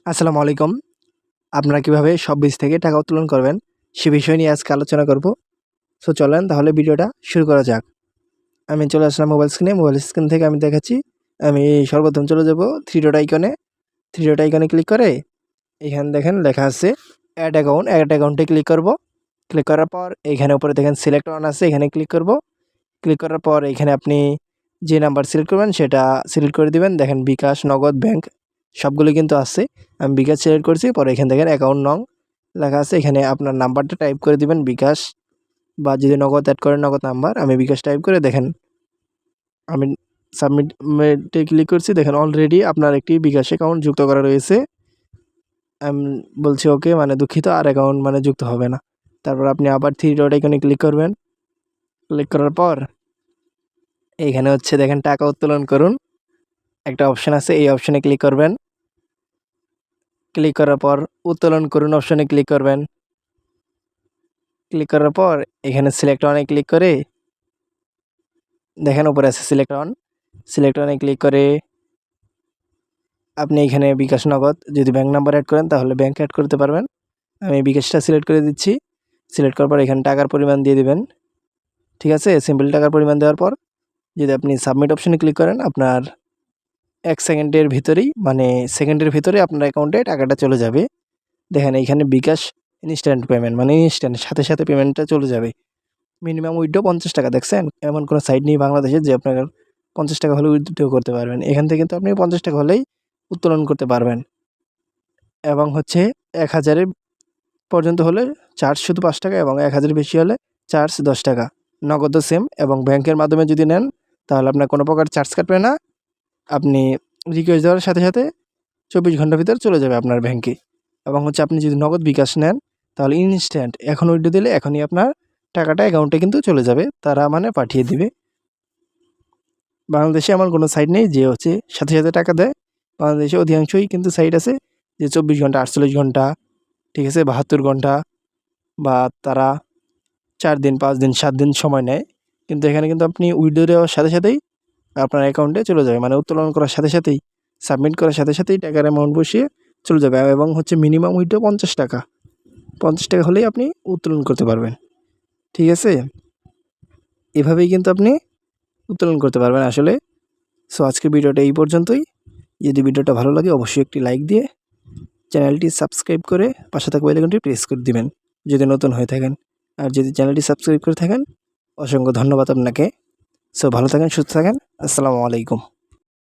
আসসালামু আলাইকুম। আপনারা কিভাবে শপবিজ থেকে টাকা উত্তোলন করবেন সে বিষয় নিয়ে আজকে আলোচনা করব। সো চলেন তাহলে ভিডিওটা শুরু করা যাক। আমি চলে আসলাম মোবাইল স্ক্রিনে। মোবাইল স্ক্রিন থেকে আমি দেখাচ্ছি। আমি সর্বপ্রথম চলে যাব থ্রি ডট আইকনে। থ্রি ডট আইকনে ক্লিক করে এখানে দেখেন লেখা আছে অ্যাড অ্যাকাউন্ট। অ্যাড অ্যাকাউন্টে ক্লিক করব। ক্লিক করার পর এইখানে উপরে দেখেন সিলেক্ট অন আছে, এখানে ক্লিক করব। ক্লিক করার পর এখানে আপনি যে নাম্বার সিলেক্ট করবেন সেটা সিলেক্ট করে দিবেন। দেখেন বিকাশ, নগদ, ব্যাংক সবগুলো কিন্তু আছে। আমি বিকাশ সিলেক্ট করছি। পরে এখানে দেখেন অ্যাকাউন্ট নং লেখা আছে, এখানে আপনার নাম্বারটা টাইপ করে দিবেন বিকাশ, বা যদি নগদ অ্যাড করেন নগদ নাম্বার। আমি বিকাশ টাইপ করে দেখেন আমি সাবমিটে ক্লিক করছি। দেখেন অলরেডি আপনার একটি বিকাশ অ্যাকাউন্ট যুক্ত করা রয়েছে। আমি বলছি ওকে, মানে দুঃখিত, আর অ্যাকাউন্ট মানে যুক্ত হবে না। তারপর আপনি আবার থ্রি ডট আইকনে ক্লিক করবেন। ক্লিক করার পর এইখানে হচ্ছে দেখেন টাকা উত্তোলন করুন একটা অপশান আছে, এই অপশানে ক্লিক করবেন। ক্লিক করার পর উত্তোলন করুন অপশানে ক্লিক করবেন। ক্লিক করার পর এখানে সিলেক্ট অনে ক্লিক করে দেখেন উপরে আছে সিলেক্ট অন। সিলেক্ট অনে ক্লিক করে আপনি এখানে বিকাশ, নগদ, যদি ব্যাঙ্ক নাম্বার অ্যাড করেন তাহলে ব্যাঙ্ক অ্যাড করতে পারবেন। আমি বিকাশটা সিলেক্ট করে দিচ্ছি। সিলেক্ট করার পর এখানে টাকার পরিমাণ দিয়ে দিবেন। ঠিক আছে, সিম্পল টাকার পরিমাণ দেওয়ার পর যদি আপনি সাবমিট অপশানে ক্লিক করেন, আপনার 1 সেকেন্ডের ভিতরেই, মানে সেকেন্ডের ভিতরে আপনার অ্যাকাউন্টে টাকাটা চলে যাবে। দেখেন এইখানে বিকাশ ইনস্ট্যান্ট পেমেন্ট, মানে ইনস্ট্যান্ট সাথে সাথে পেমেন্টটা চলে যাবে। মিনিমাম উইথড্র 50 টাকা। দেখছেন, এমন কোনো সাইট নেই বাংলাদেশে যে আপনার 50 টাকা হলে উইথড্র করতে পারবেন। এখান থেকে কিন্তু আপনি 50 টাকা হলেই উত্তোলন করতে পারবেন। এবং হচ্ছে 1000 পর্যন্ত হলে চার্জ শুধু 5 টাকা, এবং 1000 বেশি হলে চার্জ 10 টাকা। নগদও সেম, এবং ব্যাংকের মাধ্যমে যদি নেন তাহলে আপনার কোনো প্রকার চার্জ কাটবে না। আপনি রিকোয়েস্ট দেওয়ার সাথে সাথে 24 ঘন্টার ভিতরে চলে যাবে আপনার ব্যাংকে। এবং হচ্ছে আপনি যদি নগদ বিকাশ নেন তাহলে ইনস্ট্যান্ট এখন উইথড্র দিলে এখনই আপনার টাকাটা অ্যাকাউন্টে কিন্তু চলে যাবে, তারা মানে পাঠিয়ে দিবে। বাংলাদেশে এমন কোনো সাইট নেই যে হচ্ছে সাথে সাথে টাকা দেয়। বাংলাদেশে অধিকাংশই কিন্তু সাইট আছে যে 24 ঘন্টা, 48 ঘন্টা, ঠিক আছে, 72 ঘন্টা, বা তারা 4 দিন, 5 দিন, 7 দিন সময় নেয়। কিন্তু এখানে কিন্তু আপনি উইথড্র দেওয়ার সাথে সাথেই আপনার অ্যাকাউন্টে চলে যাবে, মানে উত্তোলন করার সাথে সাথেই, সাবমিট করার সাথে সাথেই টাকার অ্যামাউন্ট বসিয়ে চলে যাবে। এবং হচ্ছে মিনিমাম উইথড্র 50 টাকা। 50 টাকা হলেই আপনি উত্তোলন করতে পারবেন। ঠিক আছে, এভাবেই কিন্তু আপনি উত্তোলন করতে পারবেন আসলে। সো আজকের ভিডিওটা এই পর্যন্তই। যদি ভিডিওটা ভালো লাগে অবশ্যই একটি লাইক দিয়ে চ্যানেলটি সাবস্ক্রাইব করে পাশে থাকা বেল আইকনটি প্রেস করে দিবেন যদি নতুন হয়ে থাকেন। আর যদি চ্যানেলটি সাবস্ক্রাইব করে থাকেন অসংখ্য ধন্যবাদ আপনাকে। সো ভালো থাকেন, সুস্থ থাকেন। আসসালামু আলাইকুম।